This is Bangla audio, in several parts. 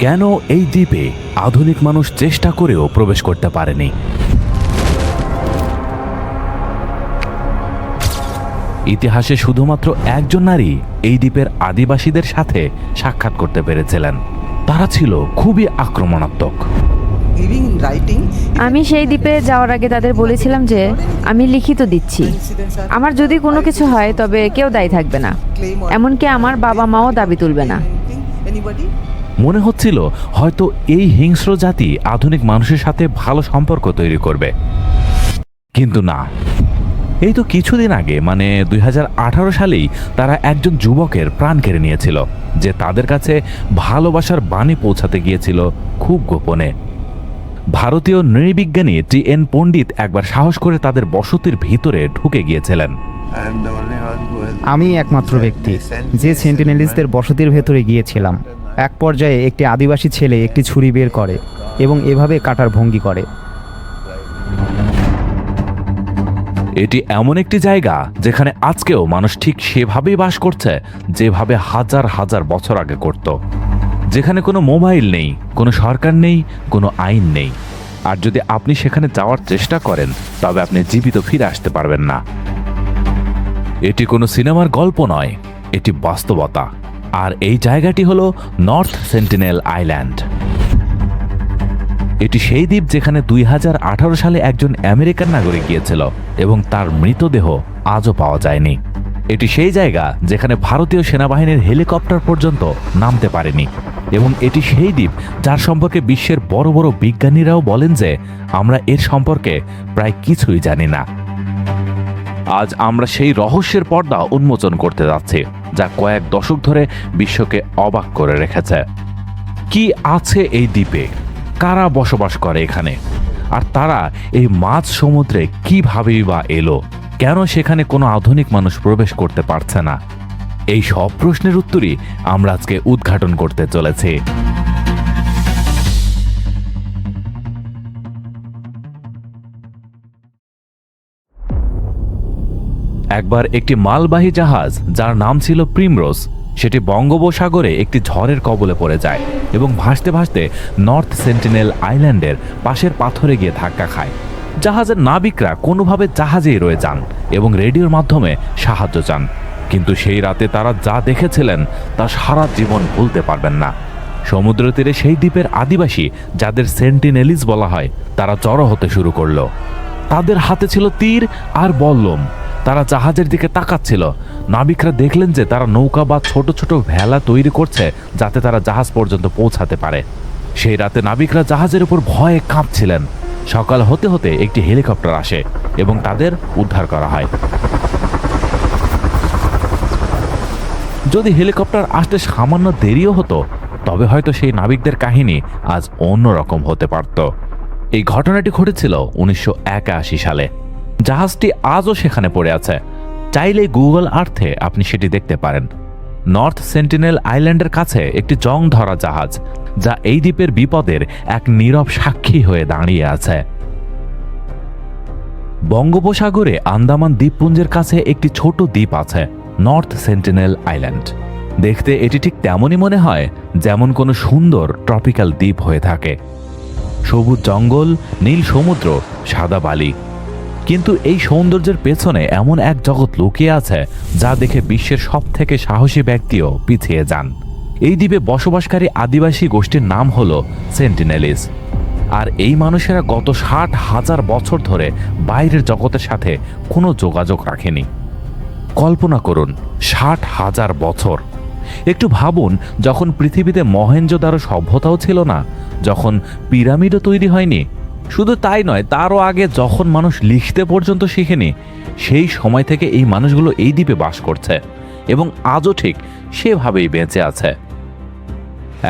কেন এই দ্বীপে আধুনিক মানুষ চেষ্টা করেও প্রবেশ করতে পারেনি? ইতিহাসে শুধুমাত্র একজন নারী এই দ্বীপের আদিবাসীদের সাথে সাক্ষাৎ করতে পেরেছিলেন। তারা ছিল খুবই আক্রমণাত্মক। আমি সেই দ্বীপে যাওয়ার আগে তাদের বলেছিলাম যে আমি লিখিত দিচ্ছি, আমার যদি কোনো কিছু হয় তবে কেউ দায়ী থাকবে না, এমনকি আমার বাবা মাও দাবি তুলবে না। মনে হচ্ছিল হয়তো এই হিংস্র জাতি আধুনিক মানুষের সাথে ভালো সম্পর্ক তৈরি করবে, কিন্তু না। এই তো কিছুদিন আগে মানে 2018 সালেই তারা একজন যুবকের প্রাণ কেড়ে নিয়েছিল, যে তাদের কাছে ভালোবাসার বাণী পৌঁছাতে গিয়েছিল খুব গোপনে। ভারতীয় নৃবিজ্ঞানী TN পণ্ডিত একবার সাহস করে তাদের বসতির ভিতরে ঢুকে গিয়েছিলেন। আমি একমাত্র ব্যক্তি যে সেন্টিনেলিস্টদের বসতির ভেতরে গিয়েছিলাম। এক পর্যায়ে একটি আদিবাসী ছেলে একটি ছুরি বের করে এবং এভাবে কাটার ভঙ্গি করে। এটি এমন একটি জায়গা যেখানে আজকেও মানুষ ঠিক সেভাবেই বাস করছে যেভাবে হাজার হাজার বছর আগে করত, যেখানে কোনো মোবাইল নেই, কোনো সরকার নেই, কোনো আইন নেই। আর যদি আপনি সেখানে যাওয়ার চেষ্টা করেন তবে আপনি জীবিত ফিরে আসতে পারবেন না। এটি কোনো সিনেমার গল্প নয়, এটি বাস্তবতা। আর এই জায়গাটি হলো নর্থ সেন্টিনেল আইল্যান্ড। এটি সেই দ্বীপ যেখানে 2018 সালে একজন আমেরিকান নাগরিক গিয়েছিল এবং তার মৃতদেহ আজও পাওয়া যায়নি। এটি সেই জায়গা যেখানে ভারতীয় সেনাবাহিনীর হেলিকপ্টার পর্যন্ত নামতে পারেনি। এবং এটি সেই দ্বীপ যার সম্পর্কে বিশ্বের বড় বড় বিজ্ঞানীরাও বলেন যে আমরা এর সম্পর্কে প্রায় কিছুই জানি না। আজ আমরা সেই রহস্যের পর্দা উন্মোচন করতে যাচ্ছি, যা কয়েক দশক ধরে বিশ্বকে অবাক করে রেখেছে। কি আছে এই দ্বীপে? কারা বসবাস করে এখানে? আর তারা এই মাঝ সমুদ্রে কিভাবেই বা এলো? কেন সেখানে কোনো আধুনিক মানুষ প্রবেশ করতে পারছে না? এই সব প্রশ্নের উত্তরই আমরা আজকে উদ্ঘাটন করতে চলেছি। একবার একটি মালবাহী জাহাজ যার নাম ছিল প্রিমরোজ, সেটি বঙ্গোপসাগরে একটি ঝড়ের কবলে পড়ে যায় এবং ভাসতে ভাসতে নর্থ সেন্টিনেল আইল্যান্ডের পাশের পাথরে গিয়ে ধাক্কা খায়। জাহাজের নাবিকরা কোনোভাবে জাহাজেই রয়ে যান এবং রেডিওর মাধ্যমে সাহায্য চান, কিন্তু সেই রাতে তারা যা দেখেছিলেন তা সারা জীবন ভুলতে পারবেন না। সমুদ্র তীরে সেই দ্বীপের আদিবাসী, যাদের সেন্টিনেলিস বলা হয়, তারা জড়ো হতে শুরু করলো। তাদের হাতে ছিল তীর আর বল্লম। তারা জাহাজের দিকে তাকাচ্ছিল। নাবিকরা দেখলেন যে তারা নৌকা বা ছোট ছোট ভেলা তৈরি করছে যাতে তারা জাহাজ পর্যন্ত পৌঁছাতে পারে। সেই রাতে নাবিকরা জাহাজের উপর ভয়ে কাঁপছিলেন। সকাল হতে হতে একটি হেলিকপ্টার আসে এবং তাদের উদ্ধার করা হয়। যদি হেলিকপ্টার আসতে সামান্য দেরিও হতো তবে হয়তো সেই নাবিকদের কাহিনী আজ অন্যরকম হতে পারত। এই ঘটনাটি ঘটেছিল 1981 সালে। জাহাজটি আজও সেখানে পড়ে আছে। চাইলে গুগল আর্থে আপনি সেটি দেখতে পারেন। নর্থ সেন্টিনেল আইল্যান্ডের কাছে একটি জং ধরা জাহাজ, যা এই দ্বীপের বিপদের এক নীরব সাক্ষী হয়ে দাঁড়িয়ে আছে। বঙ্গোপসাগরে আন্দামান দ্বীপপুঞ্জের কাছে একটি ছোট দ্বীপ আছে, নর্থ সেন্টিনেল আইল্যান্ড। দেখতে এটি ঠিক তেমনই মনে হয় যেমন কোনো সুন্দর ট্রপিক্যাল দ্বীপ হয়ে থাকে। সবুজ জঙ্গল, নীল সমুদ্র, সাদা বালি। কিন্তু এই সৌন্দর্যের পেছনে এমন এক জগৎ লুকিয়ে আছে যা দেখে বিশ্বের সবথেকে সাহসী ব্যক্তিও পিছিয়ে যান। এই দ্বীপে বসবাসকারী আদিবাসী গোষ্ঠীর নাম হলো সেন্টিনেলিস। আর এই মানুষেরা গত 60,000 বছর ধরে বাইরের জগতের সাথে কোনো যোগাযোগ রাখেনি। কল্পনা করুন, 60,000 বছর। একটু ভাবুন, যখন পৃথিবীতে মহেঞ্জোদারো সভ্যতাও ছিল না, যখন পিরামিডও তৈরি হয়নি, শুধু তাই নয়, তারও আগে যখন মানুষ লিখতে পর্যন্ত শিখেনি, সেই সময় থেকে এই মানুষগুলো এই দ্বীপে বাস করছে এবং আজও ঠিক সেভাবেই বেঁচে আছে।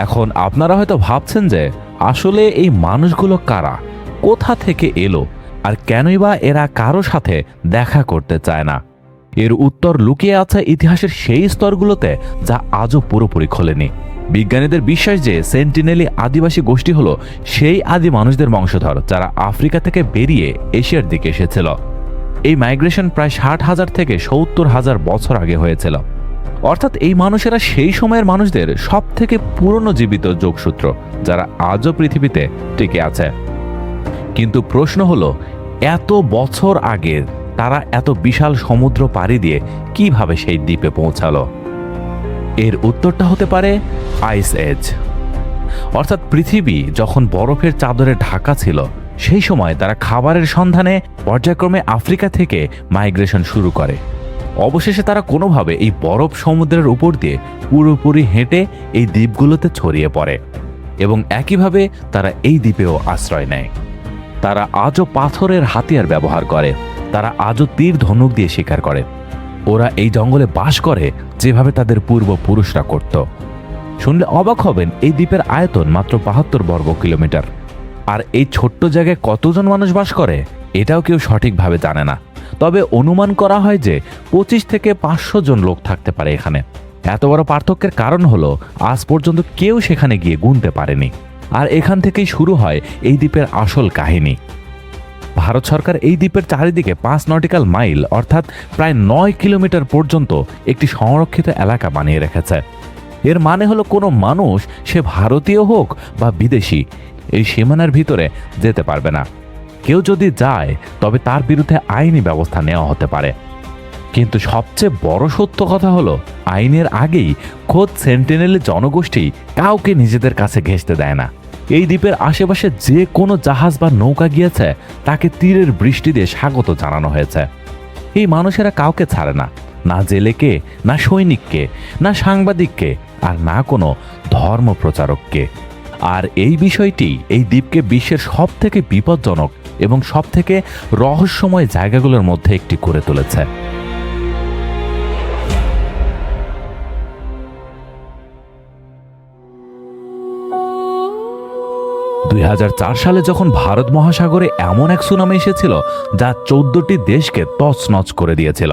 এখন আপনারা হয়তো ভাবছেন যে আসলে এই মানুষগুলো কারা, কোথা থেকে এলো, আর কেনই বা এরা কারো সাথে দেখা করতে চায় না? এর উত্তর লুকিয়ে আছে ইতিহাসের সেই স্তরগুলোতে যা আজও পুরোপুরি খোলেনি। বিজ্ঞানীদের বিশ্বাস যে সেন্টিনেলি আদিবাসী গোষ্ঠী হলো সেই আদি মানুষদের বংশধর যারা আফ্রিকা থেকে বেরিয়ে এশিয়ার দিকে এসেছিল। এই মাইগ্রেশন প্রায় 60,000 থেকে 70,000 বছর আগে হয়েছিল। অর্থাৎ এই মানুষেরা সেই সময়ের মানুষদের সব থেকে পুরনো জীবিত যোগসূত্র, যারা আজও পৃথিবীতে টিকে আছে। কিন্তু প্রশ্ন হলো, এত বছর আগে তারা এত বিশাল সমুদ্র পাড়ি দিয়ে কিভাবে সেই দ্বীপে পৌঁছালো? এর উত্তরটা হতে পারে আইস এজ। অর্থাৎ পৃথিবী যখন বরফের চাদরে ঢাকা ছিল, সেই সময় তারা খাবারের সন্ধানে পর্যায়ক্রমে আফ্রিকা থেকে মাইগ্রেশন শুরু করে। অবশেষে তারা কোনোভাবে এই বরফ সমুদ্রের উপর দিয়ে পুরোপুরি হেঁটে এই দ্বীপগুলোতে ছড়িয়ে পড়ে এবং একইভাবে তারা এই দ্বীপেও আশ্রয় নেয়। তারা আজও পাথরের হাতিয়ার ব্যবহার করে, তারা আজও তীর ধনুক দিয়ে শিকার করে। ওরা এই জঙ্গলে বাস করে যেভাবে তাদের পূর্বপুরুষরা করত। শুনলে অবাক হবেন, এই দ্বীপের আয়তন মাত্র ৭২ বর্গ কিলোমিটার। আর এই ছোট্ট জায়গায় কতজন মানুষ বাস করে এটাও কেউ সঠিকভাবে জানে না। তবে অনুমান করা হয় যে ২৫ থেকে ৫০০ জন লোক থাকতে পারে এখানে। এত বড় পার্থক্যের কারণ হলো আজ পর্যন্ত কেউ সেখানে গিয়ে গুনতে পারেনি। আর এখান থেকেই শুরু হয় এই দ্বীপের আসল কাহিনী। ভারত সরকার এই দ্বীপের চারিদিকে ৫ নটিক্যাল মাইল অর্থাৎ প্রায় ৯ কিলোমিটার পর্যন্ত একটি সংরক্ষিত এলাকা বানিয়ে রেখেছে। এর মানে হলো কোনো মানুষ, সে ভারতীয় হোক বা বিদেশি, এই সীমানার ভিতরে যেতে পারবে না। কেউ যদি যায় তবে তার বিরুদ্ধে আইনি ব্যবস্থা নেওয়া হতে পারে। কিন্তু সবচেয়ে বড় সত্য কথা হলো, আইনের আগেই খোদ সেন্টিনেল জনগোষ্ঠী কাউকে নিজেদের কাছে ঘেঁষতে দেয় না। এই দ্বীপের আশেপাশে যে কোনো জাহাজ বা নৌকা গিয়েছে তাকে তীরের বৃষ্টি দিয়ে স্বাগত জানানো হয়েছে। এই মানুষেরা কাউকে ছাড়ে না, না জেলেকে, না সৈনিককে, না সাংবাদিককে, আর না কোনো ধর্ম প্রচারককে। আর এই বিষয়টি এই দ্বীপকে বিশ্বের সব থেকে বিপজ্জনক এবং সব থেকে রহস্যময় জায়গাগুলোর মধ্যে একটি করে তুলেছে। ২০০৪ সালে যখন ভারত মহাসাগরে এমন এক সুনামি এসেছিল যা ১৪টি দেশকে তছনছ করে দিয়েছিল।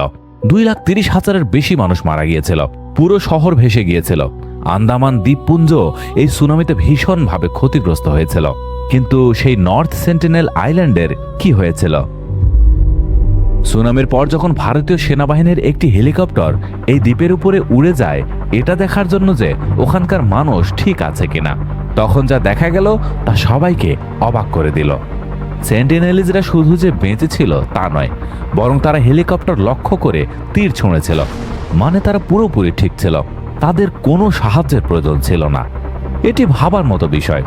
২,৩০,০০০-এর বেশি মানুষ মারা গিয়েছিল, পুরো শহর ভেসে গিয়েছিল। আন্দামান দ্বীপপুঞ্জ এই সুনামিতে ভীষণভাবে ক্ষতিগ্রস্ত হয়েছিল। কিন্তু সেই নর্থ সেন্টিনেল আইল্যান্ডের কি হয়েছিল? সুনামির পর যখন ভারতীয় সেনাবাহিনীর একটি হেলিকপ্টার এই দ্বীপের উপরে উড়ে যায় এটা দেখার জন্য যে ওখানকার মানুষ ঠিক আছে কিনা, তখন যা দেখা গেল তা সবাইকে অবাক করে দিল। সেন্টিনেলিজরা শুধু যে বেঁচে ছিল তা নয়, বরং তারা হেলিকপ্টার লক্ষ্য করে তীর ছুঁড়েছিল। মানে তারা পুরোপুরি ঠিক ছিল, তাদের কোনো সাহায্যের প্রয়োজন ছিল না। এটি ভাবার মতো বিষয়।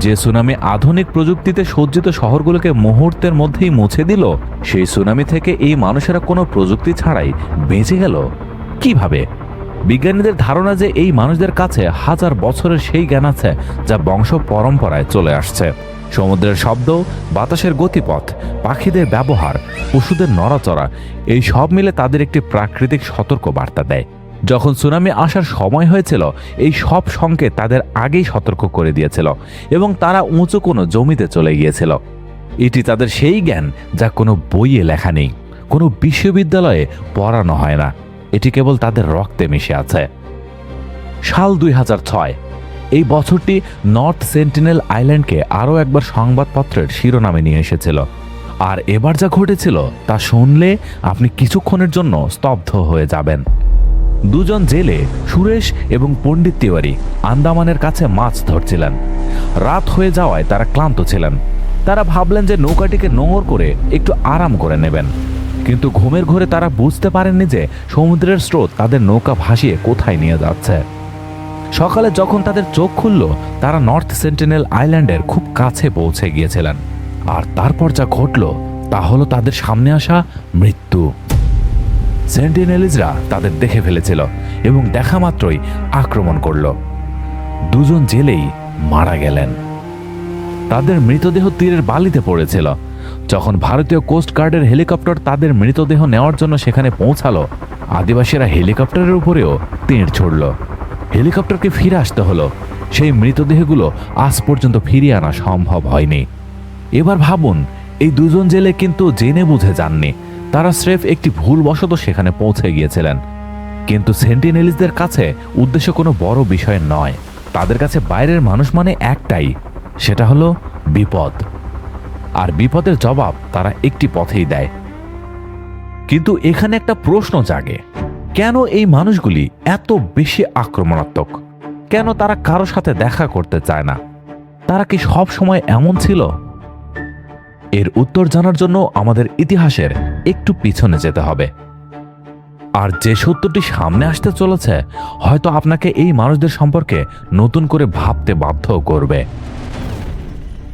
যে সুনামি আধুনিক প্রযুক্তিতে সজ্জিত শহরগুলোকে মুহূর্তের মধ্যেই মুছে দিল, সেই সুনামি থেকে এই মানুষেরা কোনো প্রযুক্তি ছাড়াই বেঁচে গেল কিভাবে? বিজ্ঞানীদের ধারণা যে এই মানুষদের কাছে হাজার বছরের সেই জ্ঞান আছে যা বংশ পরম্পরায় চলে আসছে। সমুদ্রের শব্দ, বাতাসের গতিপথ, পাখিদের ব্যবহার, পশুদের নড়াচড়া, এই সব মিলে তাদের একটি প্রাকৃতিক সতর্ক বার্তা দেয়। যখন সুনামি আসার সময় হয়েছিল এই সব সংকেত তাদের আগেই সতর্ক করে দিয়েছিল এবং তারা উঁচু কোনো জমিতে চলে গিয়েছিল। এটি তাদের সেই জ্ঞান যা কোনো বইয়ে লেখা নেই, কোনো বিশ্ববিদ্যালয়ে পড়ানো হয় না, এটি কেবল তাদের রক্তে মিশে আছে। সাল ২০০৬, এই বছরটি নর্থ সেন্টিনেল আইল্যান্ডকে আরও একবার সংবাদপত্রের শিরোনামে নিয়ে এসেছিল। আর এবার যা ঘটেছিল তা শুনলে আপনি কিছুক্ষণের জন্য স্তব্ধ হয়ে যাবেন। দুজন জেলে, সুরেশ এবং পণ্ডিত তিওয়ারি, আন্দামানের কাছে মাছ ধরছিলেন। রাত হয়ে যাওয়ায় তারা ক্লান্ত ছিলেন। তারা ভাবলেন যে নৌকাটিকে নোঙর করে একটু আরাম করে নেবেন। কিন্তু ঘুমের ঘোরে তারা বুঝতে পারেননি যে সমুদ্রের স্রোত তাদের নৌকা ভাসিয়ে কোথায় নিয়ে যাচ্ছে। সকালে যখন তাদের চোখ খুলল, তারা নর্থ সেন্টিনেল আইল্যান্ডের খুব কাছে পৌঁছে গিয়েছিলেন। আর তারপর যা ঘটল তা হলো তাদের সামনে আসা মৃত্যু। সেন্টিনেলিজরা তাদের দেখে ফেলেছিল এবং দেখা মাত্রই আক্রমণ করল। দুজন জেলেই মারা গেলেন। তাদের মৃতদেহ তীরের বালিতে পড়েছিল। যখন ভারতীয় কোস্ট গার্ডের হেলিকপ্টার তাদের মৃতদেহ নেওয়ার জন্য সেখানে পৌঁছালো, আদিবাসীরা হেলিকপ্টারের উপরেও তীর ছুড়ল। হেলিকপ্টারকে ফিরে আসতে হলো। সেই মৃতদেহগুলো আজ পর্যন্ত ফিরিয়ে আনা সম্ভব হয়নি। এবার ভাবুন, এই দুজন জেলে কিন্তু জেনে বুঝে যাননি, তারা স্রেফ একটি ভুলবশত সেখানে পৌঁছে গিয়েছিলেন। কিন্তু সেন্টিনেলিজদের কাছে উদ্দেশ্য কোনো বড় বিষয় নয়। তাদের কাছে বাইরের মানুষ মানে একটাই, সেটা হলো বিপদ। আর বিপদের জবাব তারা একটি পথেই দেয়। কিন্তু এখানে একটা প্রশ্ন জাগে, কেন এই মানুষগুলি এত বেশি আক্রমণাত্মক? কেন তারা কারো সাথে দেখা করতে চায় না? তারা কি সব সময় এমন ছিল? এর উত্তর জানার জন্য আমাদের ইতিহাসের একটু পিছনে যেতে হবে। আর যে সত্যটি সামনে আসতে চলেছে হয়তো আপনাকে এই মানুষদের সম্পর্কে নতুন করে ভাবতে বাধ্য করবে।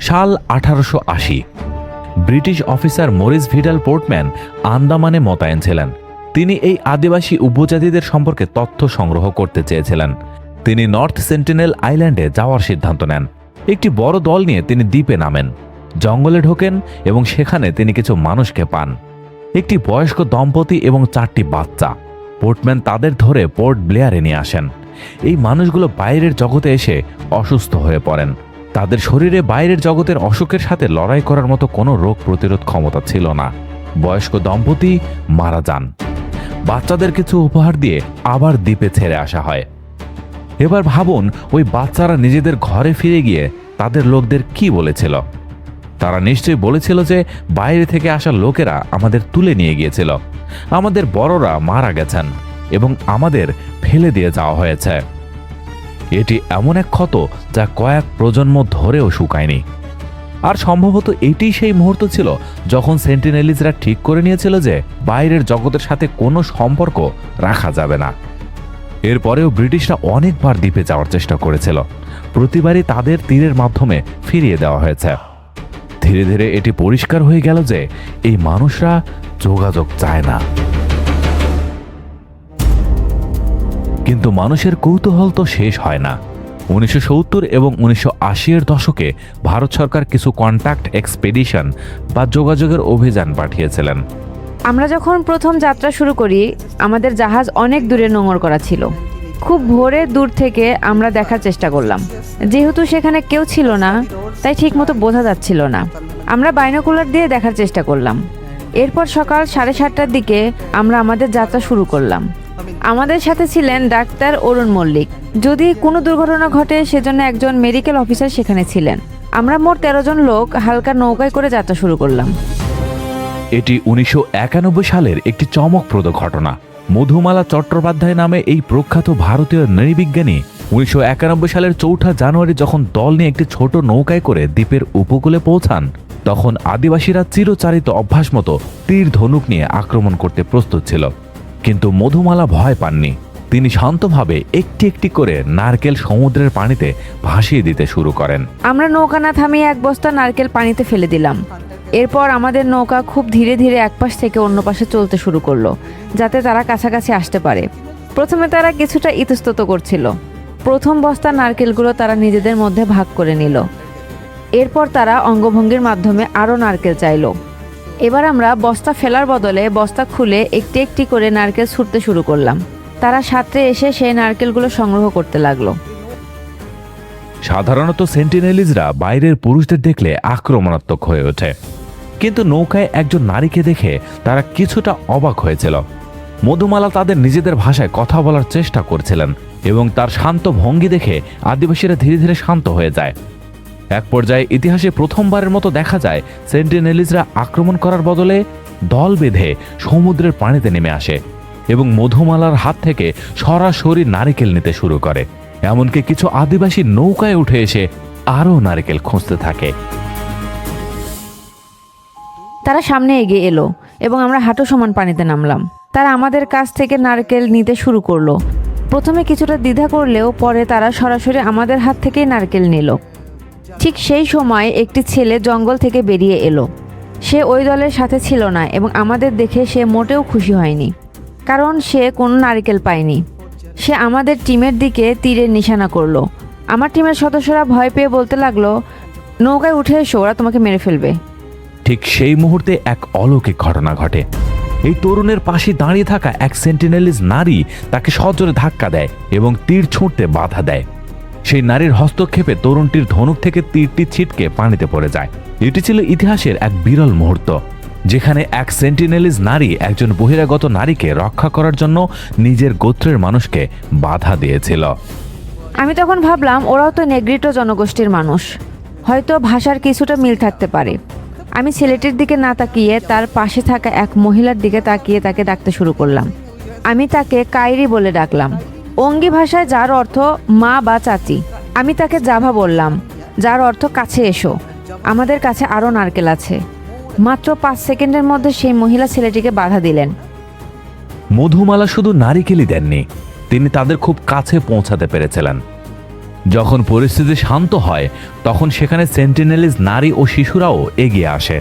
সাল 1880। British officer Maurice Vidal Portman আন্দামানে মোতায়েন ছিলেন। তিনি এই আদিবাসী উপজাতিদের সম্পর্কে তথ্য সংগ্রহ করতে চেয়েছিলেন। তিনি নর্থ সেন্টিনেল আইল্যান্ডে যাওয়ার সিদ্ধান্ত নেন। একটি বড় দল নিয়ে তিনি দ্বীপে নামেন, জঙ্গলে ঢোকেন এবং সেখানে তিনি কিছু মানুষকে পান। একটি বয়স্ক দম্পতি এবং 4টি বাচ্চা। পোর্টম্যান তাদের ধরে পোর্ট ব্লেয়ারে নিয়ে আসেন। এই মানুষগুলো বাইরের জগতে এসে অসুস্থ হয়ে পড়েন। তাদের শরীরে বাইরের জগতের অসুখের সাথে লড়াই করার মতো কোনো রোগ প্রতিরোধ ক্ষমতা ছিল না। বয়স্ক দম্পতি মারা যান। বাচ্চাদের কিছু উপহার দিয়ে আবার দ্বীপে ছেড়ে আসা হয়। এবার ভাবুন, ওই বাচ্চারা নিজেদের ঘরে ফিরে গিয়ে তাদের লোকদের কি বলেছিল? তারা নিশ্চয়ই বলেছিল যে বাইরে থেকে আসা লোকেরা আমাদের তুলে নিয়ে গিয়েছিল, আমাদের বড়রা মারা গেছেন এবং আমাদের ফেলে দিয়ে যাওয়া হয়েছে। এটি এমন এক ক্ষত যা কয়েক প্রজন্ম ধরেও শুকায়নি। আর সম্ভবত এটি সেই মুহূর্ত ছিল যখন সেন্টিনেলিজরা ঠিক করে নিয়েছিল যে বাইরের জগতের সাথে কোনো সম্পর্ক রাখা যাবে না। এরপরেও ব্রিটিশরা অনেকবার দ্বীপে যাওয়ার চেষ্টা করেছিল। প্রতিবারই তাদের তীরের মাধ্যমে ফিরিয়ে দেওয়া হয়েছে। ধীরে ধীরে এটি পরিষ্কার হয়ে গেল যে এই মানুষরা যোগাযোগ চায় না। কিন্তু মানুষের কৌতূহল তো শেষ হয় না। 1970 এবং 1980-এর দশকে ভারত সরকার কিছু কন্ট্যাক্ট এক্সপেডিশন বা যোগাযোগের অভিযান পাঠিয়েছিলেন। আমরা যখন প্রথম যাত্রা শুরু করি আমাদের জাহাজ অনেক দূরে নোঙর করা ছিল। খুব ভোরে দূর থেকে আমরা দেখার চেষ্টা করলাম। যেহেতু সেখানে কেউ ছিল না তাই ঠিকমতো বোঝা যাচ্ছিল না। আমরা বাইনোকুলার দিয়ে দেখার চেষ্টা করলাম। এরপর সকাল 7:30টার দিকে আমরা আমাদের যাত্রা শুরু করলাম। আমাদের সাথে ছিলেন ডাক্তার অরুণ মল্লিক। যদি কোনো দুর্ঘটনা ঘটে সেজন্য একজন মেডিকেল অফিসার সেখানে ছিলেন। আমরা মোট 13 জন লোক হালকা নৌকায় করে যাত্রা শুরু করলাম। এটি 1991 সালের একটি চমকপ্রদ ঘটনা। মধুমালা চট্টোপাধ্যায় নামে এই প্রখ্যাত ভারতীয় নৃবিজ্ঞানী 1991 সালের 4 জানুয়ারি যখন দল নিয়ে একটি ছোট নৌকায় করে দ্বীপের উপকূলে পৌঁছান, তখন আদিবাসীরা চিরচারিত অভ্যাস মতো তীর ধনুক নিয়ে আক্রমণ করতে প্রস্তুত ছিল। কিন্তু মধুমালা ভয় পাননি। তিনি শান্তভাবে একটি একটি করে নারকেল সমুদ্রের পানিতে ভাসিয়ে দিতে শুরু করেন। আমরা নৌকা না থামিয়ে এক বস্তা নারকেল পানিতে ফেলে দিলাম। এরপর আমাদের নৌকা খুব ধীরে ধীরে এক পাশ থেকে অন্য পাশে চলতে শুরু করলো, যাতে তারা কাছাকাছি আসতে পারে। প্রথমে তারা কিছুটা ইতস্তত করছিল। প্রথম বস্তা নারকেলগুলো তারা নিজেদের মধ্যে ভাগ করে নিল। এরপর তারা অঙ্গভঙ্গির মাধ্যমে আরও নারকেল চাইল। এবার আমরা বস্তা ফেলার বদলে বস্তা খুলে একটি একটি করে নারকেল ছুঁড়তে শুরু করলাম। তারা সাঁতরে এসে সেই নারকেলগুলো সংগ্রহ করতে লাগলো। সাধারণত সেন্টিনেলিজরা বাইরের পুরুষদের দেখলে আক্রমণাত্মক হয়ে ওঠে, কিন্তু নৌকায় একজন নারীকে দেখে তারা কিছুটা অবাক হয়েছিল। মধুমালা তাদের নিজেদের ভাষায় কথা বলার চেষ্টা করছিলেন এবং তার শান্ত ভঙ্গি দেখে আদিবাসীরা ধীরে ধীরে শান্ত হয়ে যায়। এক পর্যায়ে ইতিহাসে প্রথমবারের মতো দেখা যায় সেন্টিনেলিজরা আক্রমণ করার বদলে দল বেঁধে সমুদ্রের পানিতে নেমে আসে এবং মধুমালার হাত থেকে সরাসরি নারিকেল নিতে শুরু করে। এমনকি কিছু আদিবাসী নৌকায় উঠে এসে আরও নারিকেল খুঁজতে থাকে। তারা সামনে এগিয়ে এলো এবং আমরা হাঁটু সমান পানিতে নামলাম। তারা আমাদের কাছ থেকে নারকেল নিতে শুরু করলো। প্রথমে কিছুটা দ্বিধা করলেও পরে তারা সরাসরি আমাদের হাত থেকেই নারকেল নিল। ঠিক সেই সময় একটি ছেলে জঙ্গল থেকে বেরিয়ে এলো। সে ওই দলের সাথে ছিল না এবং আমাদের দেখে সে মোটেও খুশি হয়নি, কারণ সে কোনো নারকেল পায়নি। সে আমাদের টিমের দিকে তীরের নিশানা করলো। আমার টিমের সদস্যরা ভয় পেয়ে বলতে লাগলো, নৌকায় উঠে এসো, ওরা তোমাকে মেরে ফেলবে। ঠিক সেই মুহূর্তে এক অলৌকিক ঘটনা ঘটে। এই তরুণের পাশে দাঁড়িয়ে থাকা এক সেন্টিনেলিজ নারী তাকে সজোরে ধাক্কা দেয় এবং তীর ছুঁড়তে বাধা দেয়। সেই নারীর হস্তক্ষেপে তরুণটির ধনুক থেকে তীরটি ছিটকে পানিতে পড়ে যায়। এটি ছিল ইতিহাসের এক বিরল মুহূর্ত, যেখানে এক সেন্টিনেলিজ নারী একজন বহিরাগত নারীকে রক্ষা করার জন্য নিজের গোত্রের মানুষকে বাধা দিয়েছিল। আমি তখন ভাবলাম, ওরাও তো নেগ্রিটো জনগোষ্ঠীর মানুষ, হয়তো ভাষার কিছুটা মিল থাকতে পারে। আমি ছেলেটির দিকে না তাকিয়ে তার পাশে থাকা এক মহিলার দিকে তাকিয়ে তাকে ডাকতে শুরু করলাম। আমি তাকে কাইরি বলে ডাকলাম, অঙ্গি ভাষায় যার অর্থ মা বা চাচি। আমি তাকে জাভা বললাম, যার অর্থ কাছে এসো, আমাদের কাছে আরও নারকেল আছে। মাত্র 5 সেকেন্ডের মধ্যে সেই মহিলা ছেলেটিকে বাধা দিলেন। মধুমালা শুধু নারিকেলই দেননি, তিনি তাদের খুব কাছে পৌঁছাতে পেরেছিলেন। যখন পরিস্থিতি শান্ত হয় তখন সেখানে সেন্টিনেলিজ নারী ও শিশুরাও এগিয়ে আসে।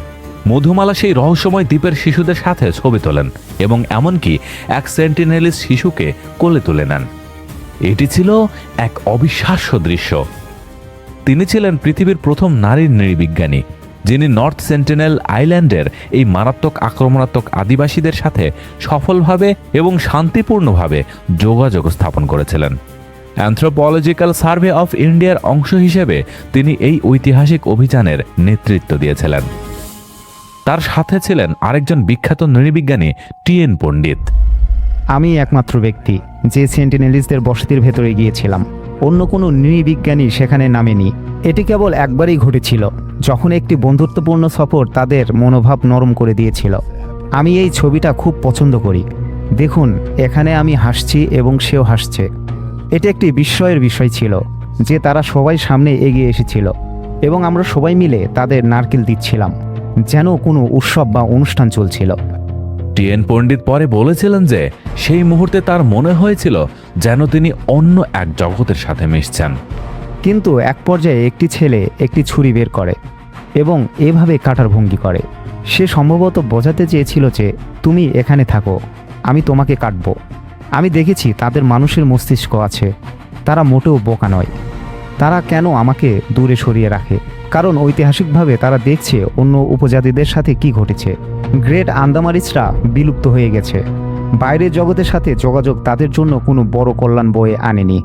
মধুমালা সেই রহস্যময় দ্বীপের শিশুদের সাথে ছবি তোলেন এবং এমনকি এক সেন্টিনেলিজ শিশুকে কোলে তুলে নেন। এটি ছিল এক অবিশ্বাস্য দৃশ্য। তিনি ছিলেন পৃথিবীর প্রথম নারী নৃবিজ্ঞানী, যিনি নর্থ সেন্টিনেল আইল্যান্ডের এই মারাত্মক আক্রমণাত্মক আদিবাসীদের সাথে সফলভাবে এবং শান্তিপূর্ণভাবে যোগাযোগ স্থাপন করেছিলেন। অ্যানথ্রোপোলজিক্যাল সার্ভে অফ ইন্ডিয়ার অংশ হিসেবে তিনি এই ঐতিহাসিক অভিযানের নেতৃত্ব দিয়েছিলেন। তার সাথে ছিলেন আরেকজন বিখ্যাত নৃবিজ্ঞানী টিএন পণ্ডিত। আমি একমাত্র ব্যক্তি যে সেন্টিনেলিস্টদের বসতির ভেতরে গিয়েছিলাম। অন্য কোনো নৃবিজ্ঞানী সেখানে নামেনি। এটি কেবল একবারই ঘটেছিল, যখন একটি বন্ধুত্বপূর্ণ সফর তাদের মনোভাব নরম করে দিয়েছিল। আমি এই ছবিটা খুব পছন্দ করি। দেখুন, এখানে আমি হাসছি এবং সেও হাসছে। এটি একটি বিস্ময়ের বিষয় ছিল যে তারা সবাই সামনে এগিয়ে এসেছিল এবং আমরা সবাই মিলে তাদের নারকেল দিচ্ছিলাম, যেন কোনো উৎসব বা অনুষ্ঠান চলছিল। টিএন পণ্ডিত পরে বলেছিলেন যে সেই মুহূর্তে তার মনে হয়েছিল যেন তিনি অন্য এক জগতের সাথে মিশছেন। কিন্তু এক পর্যায়ে একটি ছেলে একটি ছুরি বের করে এবং এভাবে কাটার ভঙ্গি করে। সে সম্ভবত বোঝাতে চেয়েছিল যে তুমি এখানে থাকো, আমি তোমাকে কাটব। আমি দেখেছি তাদের মানুষের মস্তিষ্ক আছে, তারা মোটেও বোকা নয়। তারা কেন আমাকে দূরে সরিয়ে রাখে? কারণ ঐতিহাসিকভাবে তারা দেখছে অন্য উপজাতিদের সাথে কি ঘটেছে। গ্রেট আন্দামারিজরা বিলুপ্ত হয়ে গেছে। বাইরের জগতের সাথে যোগাযোগ তাদের জন্য কোনো বড় কল্যাণ বয়ে আনেনি।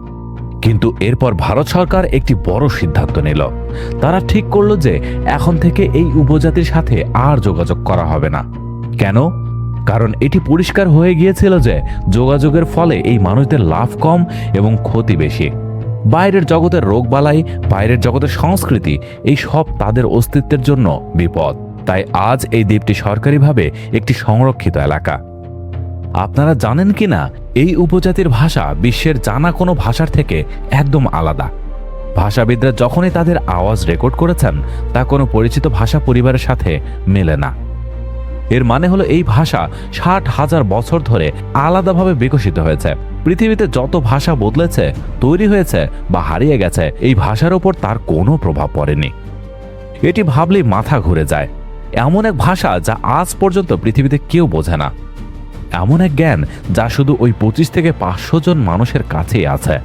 কিন্তু এরপর ভারত সরকার একটি বড় সিদ্ধান্ত নিল। তারা ঠিক করল যে এখন থেকে এই উপজাতির সাথে আর যোগাযোগ করা হবে না। কেন? কারণ এটি পরিষ্কার হয়ে গিয়েছিল যে যোগাযোগের ফলে এই মানুষদের লাভ কম এবং ক্ষতি বেশি। বাইরের জগতের রোগবালাই, বাইরের জগতের সংস্কৃতি, এই সব তাদের অস্তিত্বের জন্য বিপদ। তাই আজ এই দ্বীপটি সরকারিভাবে একটি সংরক্ষিত এলাকা। আপনারা জানেন কি না, এই উপজাতির ভাষা বিশ্বের জানা কোনো ভাষার থেকে একদম আলাদা। ভাষাবিদরা যখনই তাদের আওয়াজ রেকর্ড করেছেন তা কোনো পরিচিত ভাষা পরিবারের সাথে মেলে না। এর মানে হলো এই ভাষা 60,000 বছর ধরে আলাদাভাবে বিকশিত হয়েছে। পৃথিবীতে যত ভাষা বদলেছে, তৈরি হয়েছে বা হারিয়ে গেছে, এই ভাষার উপর তার কোনো প্রভাব পড়েনি। এটি ভাবলেই মাথা ঘুরে যায়। এমন এক ভাষা যা আজ পর্যন্ত পৃথিবীতে কেউ বোঝে না। এমন এক জ্ঞান যা শুধু ওই 25 থেকে 500 জন মানুষের কাছেই আছে।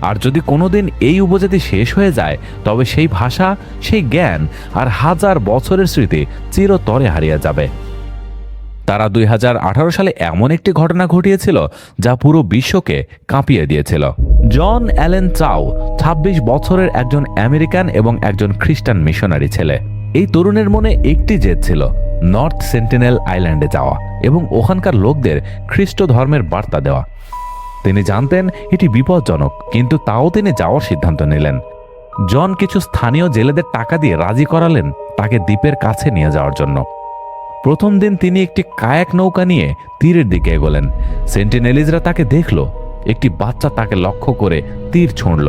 আর যদি কোনোদিন এই উপজাতি শেষ হয়ে যায়, তবে সেই ভাষা, সেই জ্ঞান আর 1000 বছরের স্মৃতি চিরতরে হারিয়ে যাবে। তারা 2018 সালে এমন একটি ঘটনা ঘটিয়েছিল যা পুরো বিশ্বকে কাঁপিয়ে দিয়েছিল। জন অ্যালেন চাও 26 বছরের একজন আমেরিকান এবং একজন খ্রিস্টান মিশনারি ছেলে। এই তরুণের মনে একটি জেদ ছিল, নর্থ সেন্টিনেল আইল্যান্ডে যাওয়া এবং ওখানকার লোকদের খ্রিস্ট ধর্মের বার্তা দেওয়া। তিনি জানতেন এটি বিপজ্জনক, কিন্তু তাও তিনি যাওয়ার সিদ্ধান্ত নিলেন। জন কিছু স্থানীয় জেলেদের টাকা দিয়ে রাজি করালেন তাকে দ্বীপের কাছে নিয়ে যাওয়ার জন্য। প্রথম দিন তিনি একটি কায়াক নৌকা নিয়ে তীরের দিকে এগোলেন। সেন্টিনেলিজরা তাকে দেখল। একটি বাচ্চা তাকে লক্ষ্য করে তীর ছুঁড়ল।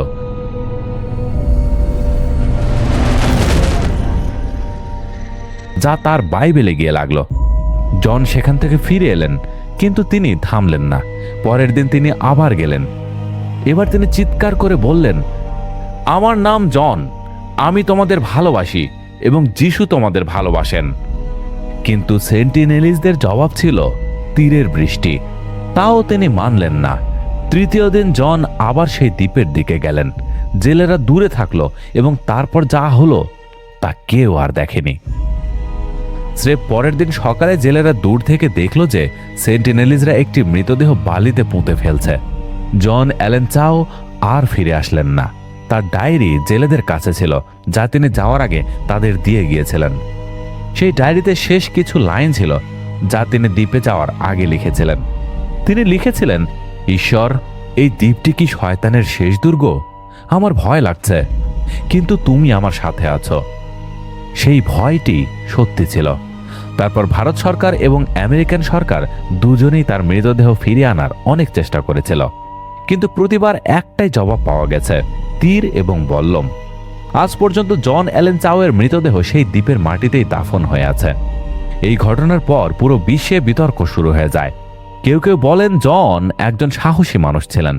যা তার বাইবেলে গিয়ে লাগলো। জন সেখান থেকে ফিরে এলেন, কিন্তু তিনি থামলেন না। পরের দিন তিনি আবার গেলেন। এবার তিনি চিৎকার করে বললেন, আমার নাম জন, আমি তোমাদের ভালোবাসি এবং যিশু তোমাদের ভালোবাসেন। কিন্তু সেন্টিনেলিজদের জবাব ছিল তীরের বৃষ্টি। তাও তিনি মানলেন না। তৃতীয় দিন জন আবার সেই দ্বীপের দিকে গেলেন। জেলেরা দূরে থাকলো এবং তারপর যা হলো তা কেউ আর দেখেনি। স্রেফ পরের দিন সকালে জেলেরা দূর থেকে দেখল যে সেন্টিনেলিজরা একটি মৃতদেহ বালিতে পুঁতে ফেলছে। জন অ্যালেন চাও আর ফিরে আসলেন না। তার ডায়েরি জেলেদের কাছে ছিল, যা তিনি যাওয়ার আগে তাদের দিয়ে গিয়েছিলেন। সেই ডায়েরিতে শেষ কিছু লাইন ছিল যা তিনি দ্বীপে যাওয়ার আগে লিখেছিলেন। তিনি লিখেছিলেন, ঈশ্বর, এই দ্বীপটি কি শয়তানের শেষ দুর্গ? আমার ভয় লাগছে, কিন্তু তুমি আমার সাথে আছো। সেই ভয়টি সত্যি ছিল। তারপর ভারত সরকার এবং আমেরিকান সরকার দুজনেই তার মৃতদেহ ফিরিয়ে আনার অনেক চেষ্টা করেছিল, কিন্তু প্রতিবার একটাই জবাব পাওয়া গেছে, তীর এবং বল্লম। আজ পর্যন্ত জন অ্যালেন চাওয়ের মৃতদেহ সেই দ্বীপের মাটিতেই দাফন হয়ে আছে। এই ঘটনার পর পুরো বিশ্বে বিতর্ক শুরু হয়ে যায়। কেউ কেউ বলেন জন একজন সাহসী মানুষ ছিলেন,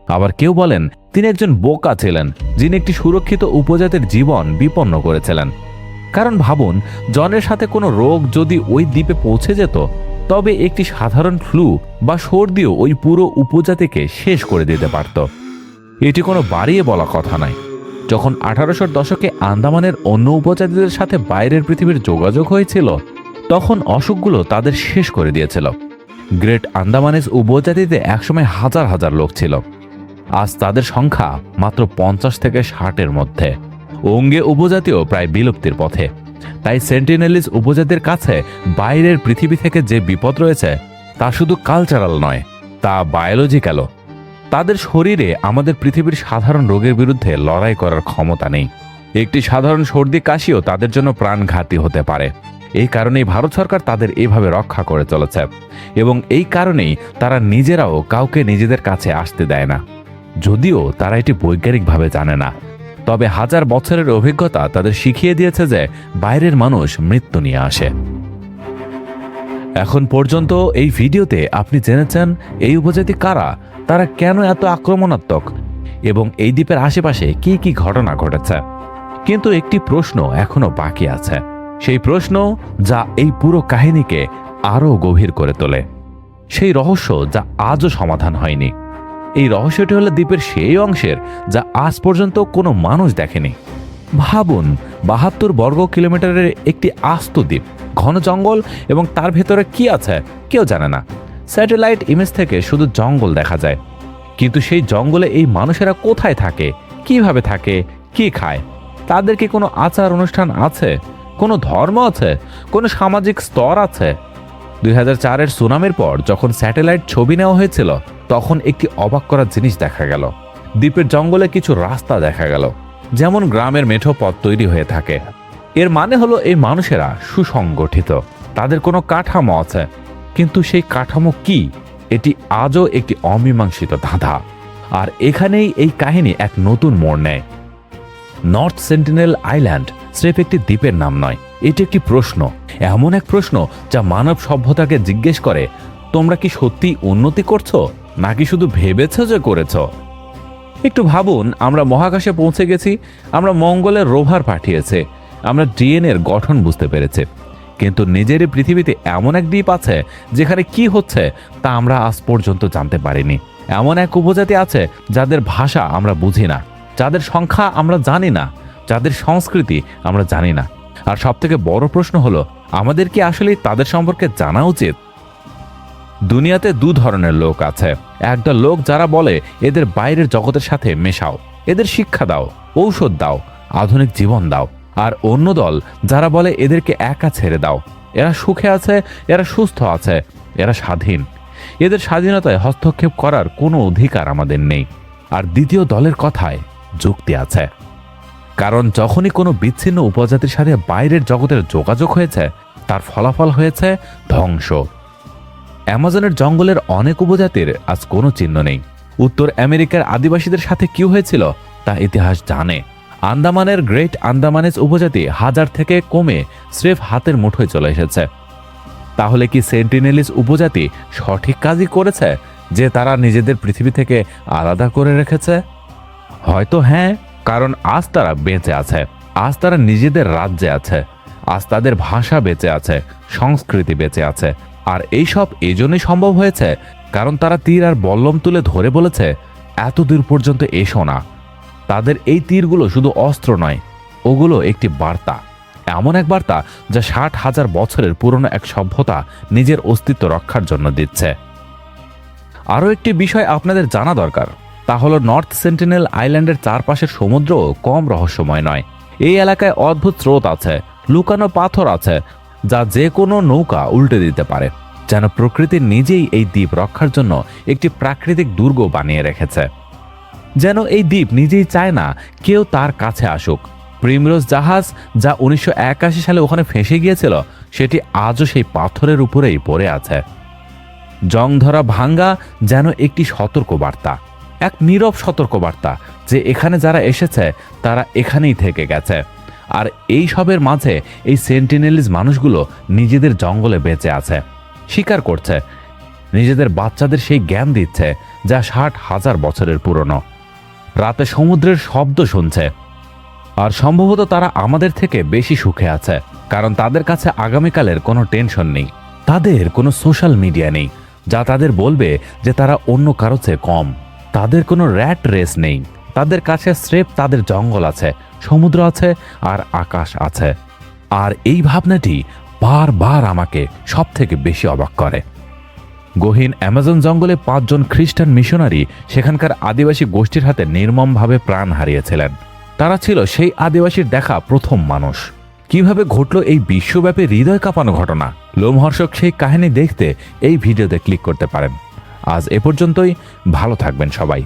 আবার কেউ বলেন তিনি একজন বোকা ছিলেন যিনি একটি সুরক্ষিত উপজাতির জীবন বিপন্ন করেছিলেন। কারণ ভাবুন, জনের সাথে কোনো রোগ যদি ওই দ্বীপে পৌঁছে যেত, তবে একটি সাধারণ ফ্লু বা সর্দিও ওই পুরো উপজাতিকে শেষ করে দিতে পারত। এটি কোনো বাড়িয়ে বলা কথা নয়। যখন 1800 দশকে আন্দামানের অন্য উপজাতিদের সাথে বাইরের পৃথিবীর যোগাযোগ হয়েছিল, তখন অসুখগুলো তাদের শেষ করে দিয়েছিল। গ্রেট আন্দামানিজ উপজাতিতে একসময় হাজার হাজার লোক ছিল। আজ তাদের সংখ্যা মাত্র 50 থেকে 60-এর মধ্যে। ওঙ্গে উপজাতিও প্রায় বিলুপ্তির পথে। তাই সেন্টিনেলিজ উপজাতির কাছে বাইরের পৃথিবী থেকে যে বিপদ রয়েছে তা শুধু কালচারাল নয়, তা বায়োলজিক্যালও। তাদের শরীরে আমাদের পৃথিবীর সাধারণ রোগের বিরুদ্ধে লড়াই করার ক্ষমতা নেই। একটি সাধারণ সর্দি কাশিও তাদের জন্য প্রাণঘাতী হতে পারে। এই কারণেই ভারত সরকার তাদের এভাবে রক্ষা করে চলেছে, এবং এই কারণেই তারা নিজেরাও কাউকে নিজেদের কাছে আসতে দেয় না, যদিও তারা এটি বৈজ্ঞানিকভাবে জানে না। তবে হাজার বছরের অভিজ্ঞতা তাদের শিখিয়ে দিয়েছে যে বাইরের মানুষ মৃত্যু নিয়ে আসে। এখন পর্যন্ত এই ভিডিওতে আপনি জেনেছেন এই উপজাতি কারা, তারা কেন এত আক্রমণাত্মক, এবং এই দ্বীপের আশেপাশে কি কি ঘটনা ঘটেছে। কিন্তু একটি প্রশ্ন এখনো বাকি আছে, সেই প্রশ্ন যা এই পুরো কাহিনীকে আরও গভীর করে তোলে, সেই রহস্য যা আজও সমাধান হয়নি। এই রহস্যটি হলো দ্বীপের সেই অংশের যা আজ পর্যন্ত কোনো মানুষ দেখেনি। ভাবুন, 72 বর্গ কিলোমিটারের একটি আস্ত দ্বীপ, ঘন জঙ্গল, এবং তার ভেতরে কি আছে কেউ জানে না। স্যাটেলাইট ইমেজ থেকে শুধু জঙ্গল দেখা যায়, কিন্তু সেই জঙ্গলে এই মানুষেরা কোথায় থাকে, কিভাবে থাকে, কি খায়? তাদের কি কোনো আচার অনুষ্ঠান আছে, কোনো ধর্ম আছে, কোনো সামাজিক স্তর আছে? 2004-এর সুনামির পর যখন স্যাটেলাইট ছবি নেওয়া হয়েছিল, তখন একটি অবাক করার জিনিস দেখা গেল। দ্বীপের জঙ্গলে কিছু রাস্তা দেখা গেল, যেমন গ্রামের মেঠো পথ তৈরি হয়ে থাকে। এর মানে হলো এই মানুষেরা সুসংগঠিত, তাদের কোনো কাঠামো আছে, কিন্তু সেই কাঠামো কি, এটি আজও একটি অমীমাংসিত ধাঁধা। আর এখানেই এই কাহিনী এক নতুন মোড় নেয়। নর্থ সেন্টিনেল আইল্যান্ড স্রেফ একটি দ্বীপের নাম নয়, এটি একটি প্রশ্ন, এমন এক প্রশ্ন যা মানব সভ্যতাকে জিজ্ঞেস করে, তোমরা কি সত্যি উন্নতি করছো, নাকি শুধু ভেবেছ যে করেছ? একটু ভাবুন, আমরা মহাকাশে পৌঁছে গেছি, আমরা মঙ্গলের রোভার পাঠিয়েছে, আমরা ডিএনএর গঠন বুঝতে পেরেছি, কিন্তু নিজেরই পৃথিবীতে এমন এক দ্বীপ আছে যেখানে কি হচ্ছে তা আমরা আজ পর্যন্ত জানতে পারিনি। এমন এক উপজাতি আছে যাদের ভাষা আমরা বুঝি না, যাদের সংখ্যা আমরা জানি না, যাদের সংস্কৃতি আমরা জানি না। আর সবথেকে বড় প্রশ্ন হলো, আমাদের কি আসলে তাদের সম্পর্কে জানা উচিত? দুনিয়াতে দু ধরনের লোক আছে। একটা লোক যারা বলে এদের বাইরের জগতের সাথে মেশাও, এদের শিক্ষা দাও, ঔষধ দাও, আধুনিক জীবন দাও। আর অন্য দল যারা বলে এদেরকে একা ছেড়ে দাও, এরা সুখে আছে, এরা সুস্থ আছে, এরা স্বাধীন, এদের স্বাধীনতায় হস্তক্ষেপ করার কোনো অধিকার আমাদের নেই। আর দ্বিতীয় দলের কথায় যুক্তি আছে, কারণ যখনই কোনো বিচ্ছিন্ন উপজাতির সাথে বাইরের জগতের যোগাযোগ হয়েছে, তার ফলাফল হয়েছে ধ্বংস। অ্যামাজনের জঙ্গলের অনেক উপজাতির আজ কোনো চিহ্ন নেই। উত্তর আমেরিকার আদিবাসীদের সাথে কি হয়েছিল তা ইতিহাস জানে। আন্দামানের গ্রেট আন্দামানিজ উপজাতি হাজার থেকে কমে স্রেফ হাতের মুঠোয় চলে এসেছে। তাহলে কি সেন্টিনেলিজ উপজাতি সঠিক কাজই করেছে যে তারা নিজেদের পৃথিবী থেকে আলাদা করে রেখেছে? হয়তো হ্যাঁ, কারণ আজ তারা বেঁচে আছে, আজ তারা নিজেদের রাজ্যে আছে, আজ তাদের ভাষা বেঁচে আছে, সংস্কৃতি বেঁচে আছে। আর এইসব এজন্যই সম্ভব হয়েছে কারণ তারা তীর আর বল্লম তুলে ধরে বলেছে, এত দূর পর্যন্ত এসো না। তাদের এই তীরগুলো শুধু অস্ত্র নয়, ওগুলো একটি বার্তা, এমন এক বার্তা যা 60,000 বছরের পুরনো এক সভ্যতা নিজের অস্তিত্ব রক্ষার জন্য দিচ্ছে। আরও একটি বিষয় আপনাদের জানা দরকার, তা হলো নর্থ সেন্টিনেল আইল্যান্ডের চারপাশের সমুদ্রও কম রহস্যময় নয়। এই এলাকায় অদ্ভুত স্রোত আছে, লুকানো পাথর আছে যা যে কোনো নৌকা উল্টে দিতে পারে, যেন প্রকৃতি নিজেই এই দ্বীপ রক্ষার জন্য একটি প্রাকৃতিক দুর্গ বানিয়ে রেখেছে। যেন এই দ্বীপ নিজেই চায় না কেউ তার কাছে আসুক, প্রিমরোজ জাহাজ যা 1981 সালে ওখানে ফেঁসে গিয়েছিল সেটি আজও সেই পাথরের উপরেই পড়ে আছে। জং ধরা ভাঙ্গা যেন একটি সতর্কবার্তা, এক নীরব সতর্কবার্তা যে এখানে যারা এসেছে তারা এখানেই থেকে গেছে। আর এই সবের মাঝে এই সেন্টিনেলিজ মানুষগুলো নিজেদের জঙ্গলে বেঁচে আছে, শিকার করছে, নিজেদের বাচ্চাদের সেই জ্ঞান দিচ্ছে যা 60,000 বছরের পুরনো। রাতে সমুদ্রের শব্দ শুনছে, আর সম্ভবত তারা আমাদের থেকে বেশি সুখে আছে, কারণ তাদের কাছে আগামীকালের কোনো টেনশন নেই। তাদের কোনো সোশ্যাল মিডিয়া নেই যা তাদের বলবে যে তারা অন্য কারো চেয়ে কম। তাদের কোনো র্যাট রেস নেই। তাদের কাছে স্রেফ তাদের জঙ্গল আছে, সমুদ্র আছে আর আকাশ আছে। আর এই ভাবনাটি বারবার আমাকে সব থেকে বেশি অবাক করে। গহীন অ্যামাজন জঙ্গলে 5 জন খ্রিস্টান মিশনারি সেখানকার আদিবাসী গোষ্ঠীর হাতে নির্মমভাবে প্রাণ হারিয়েছিলেন। তারা ছিল সেই আদিবাসীর দেখা প্রথম মানুষ। কিভাবে ঘটল এই বিশ্বব্যাপী হৃদয় কাঁপানো ঘটনা? লোমহর্ষক সেই কাহিনী দেখতে এই ভিডিওতে ক্লিক করতে পারেন। আজ এ পর্যন্তই, ভালো থাকবেন সবাই।